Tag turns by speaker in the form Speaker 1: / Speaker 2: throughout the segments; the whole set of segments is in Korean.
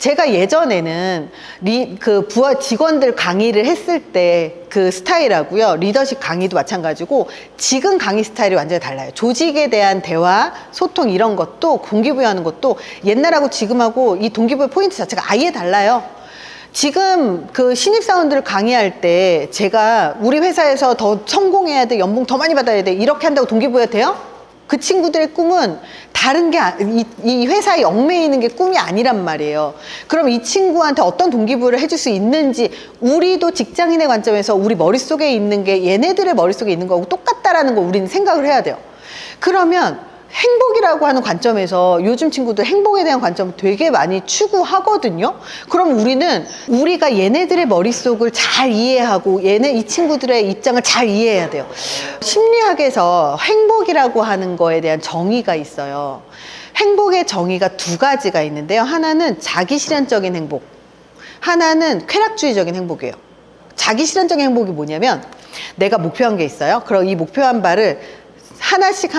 Speaker 1: 제가 예전에는 부하 직원들 강의를 했을 때 그 스타일하고요, 리더십 강의도 마찬가지고 지금 강의 스타일이 완전히 달라요. 조직에 대한 대화, 소통 이런 것도 동기부여하는 것도 옛날하고 지금하고 이 동기부여 포인트 자체가 아예 달라요. 지금 그 신입사원들을 강의할 때 제가 우리 회사에서 더 성공해야 돼, 연봉 더 많이 받아야 돼, 이렇게 한다고 동기부여 돼요? 그 친구들의 꿈은 다른 게, 이 회사에 얽매이는 게 꿈이 아니란 말이에요. 그럼 이 친구한테 어떤 동기부여를 해줄 수 있는지, 우리도 직장인의 관점에서 우리 머릿속에 있는 게 얘네들의 머릿속에 있는 거하고 똑같다라는 거 우리는 생각을 해야 돼요. 그러면 행복이라고 하는 관점에서 요즘 친구들 행복에 대한 관점을 되게 많이 추구하거든요. 그럼 우리가 얘네들의 머릿속을 잘 이해하고 이 친구들의 입장을 잘 이해해야 돼요. 심리학에서 행복이라고 하는 거에 대한 정의가 있어요. 행복의 정의가 두 가지가 있는데요. 하나는 자기실현적인 행복, 하나는 쾌락주의적인 행복이에요. 자기실현적인 행복이 뭐냐면 내가 목표한 게 있어요. 그럼 이 목표한 바를 하나씩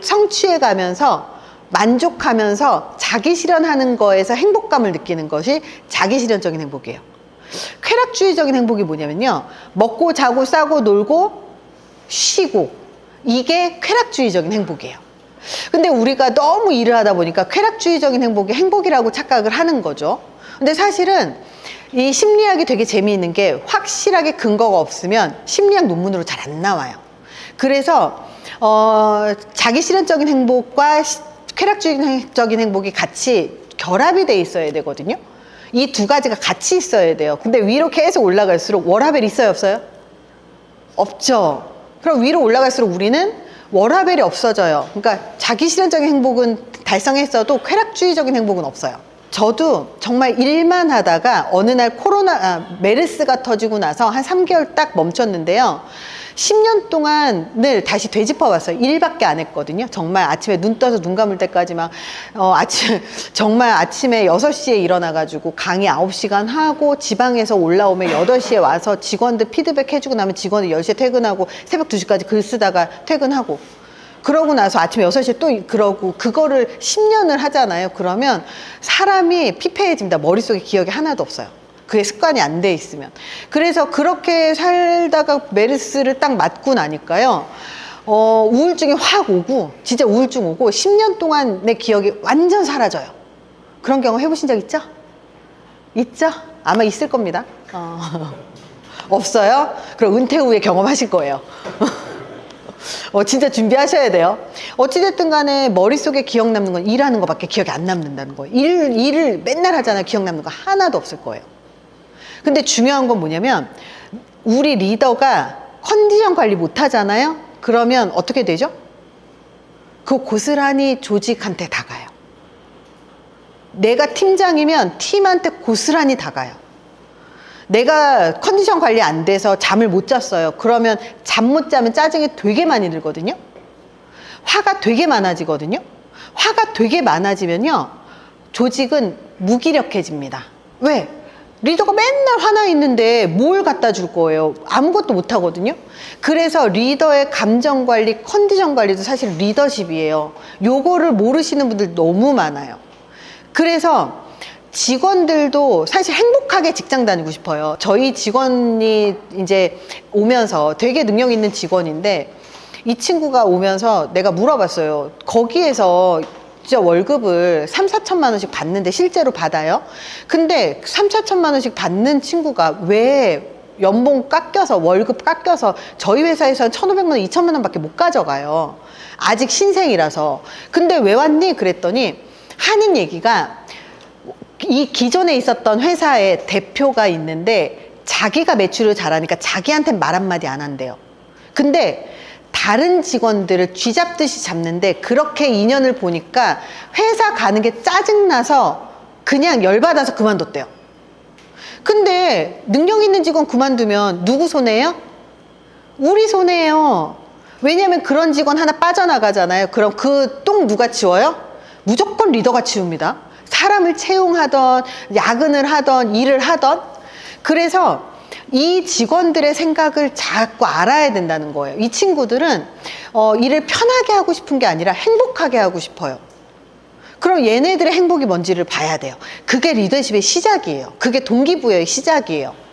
Speaker 1: 성취해 가면서 만족하면서 자기 실현하는 거에서 행복감을 느끼는 것이 자기 실현적인 행복이에요. 쾌락주의적인 행복이 뭐냐면요, 먹고 자고 싸고 놀고 쉬고, 이게 쾌락주의적인 행복이에요. 근데 우리가 너무 일을 하다 보니까 쾌락주의적인 행복이 행복이라고 착각을 하는 거죠. 근데 사실은 이 심리학이 되게 재미있는 게 확실하게 근거가 없으면 심리학 논문으로 잘 안 나와요. 그래서 자기 실현적인 행복과 쾌락주의적인 행복이 같이 결합이 돼 있어야 되거든요. 이 두 가지가 같이 있어야 돼요. 근데 위로 계속 올라갈수록 워라밸이 있어요, 없어요? 없죠. 그럼 위로 올라갈수록 우리는 워라밸이 없어져요. 그러니까 자기 실현적인 행복은 달성했어도 쾌락주의적인 행복은 없어요. 저도 정말 일만 하다가 어느 날 메르스가 터지고 나서 한 3개월 딱 멈췄는데요. 10년 동안을 다시 되짚어 봤어요. 일밖에 안 했거든요. 정말 아침에 눈 떠서 눈 감을 때까지 정말 아침에 6시에 일어나가지고 강의 9시간 하고 지방에서 올라오면 8시에 와서 직원들 피드백 해주고 나면 직원들 10시에 퇴근하고 새벽 2시까지 글 쓰다가 퇴근하고, 그러고 나서 아침에 6시에 또 그러고, 그거를 10년을 하잖아요. 그러면 사람이 피폐해집니다. 머릿속에 기억이 하나도 없어요. 그게 습관이 안 돼 있으면. 그래서 그렇게 살다가 메르스를 딱 맞고 나니까요, 우울증이 확 오고, 진짜 우울증 오고 10년 동안 내 기억이 완전 사라져요. 그런 경험 해보신 적 있죠? 있죠? 아마 있을 겁니다. 없어요? 그럼 은퇴 후에 경험하실 거예요. 진짜 준비하셔야 돼요. 어찌됐든 간에 머릿속에 기억 남는 건 일하는 거밖에 기억이 안 남는다는 거예요. 일을 맨날 하잖아요. 기억 남는 거 하나도 없을 거예요. 근데 중요한 건 뭐냐면, 우리 리더가 컨디션 관리 못 하잖아요. 그러면 어떻게 되죠? 그 고스란히 조직한테 다가요. 내가 팀장이면 팀한테 고스란히 다가요. 내가 컨디션 관리 안 돼서 잠을 못 잤어요. 그러면 잠 못 자면 짜증이 되게 많이 들거든요. 화가 되게 많아지거든요. 화가 되게 많아지면요, 조직은 무기력해집니다. 왜? 리더가 맨날 화나 있는데 뭘 갖다 줄 거예요? 아무것도 못 하거든요. 그래서 리더의 감정 관리, 컨디션 관리도 사실 리더십이에요. 요거를 모르시는 분들 너무 많아요. 그래서 직원들도 사실 행복하게 직장 다니고 싶어요. 저희 직원이 이제 오면서 되게 능력 있는 직원인데, 이 친구가 오면서 내가 물어봤어요. 거기에서 진짜 월급을 3-4천만 원씩 받는데 실제로 받아요? 근데 3-4천만 원씩 받는 친구가 왜 연봉 깎여서, 월급 깎여서 저희 회사에서는 1,500만 원, 2천만 원밖에 못 가져가요. 아직 신생이라서. 근데 왜 왔니? 그랬더니 하는 얘기가, 이 기존에 있었던 회사에 대표가 있는데 자기가 매출을 잘하니까 자기한테 말 한마디 안 한대요. 근데 다른 직원들을 쥐잡듯이 잡는데 그렇게 인연을 보니까 회사 가는 게 짜증나서 그냥 열받아서 그만뒀대요. 근데 능력 있는 직원 그만두면 누구 손해예요? 우리 손해예요. 왜냐하면 그런 직원 하나 빠져나가잖아요. 그럼 그 똥 누가 치워요? 무조건 리더가 치웁니다. 사람을 채용하던, 야근을 하던, 일을 하던. 그래서 이 직원들의 생각을 자꾸 알아야 된다는 거예요. 이 친구들은 일을 편하게 하고 싶은 게 아니라 행복하게 하고 싶어요. 그럼 얘네들의 행복이 뭔지를 봐야 돼요. 그게 리더십의 시작이에요. 그게 동기부여의 시작이에요.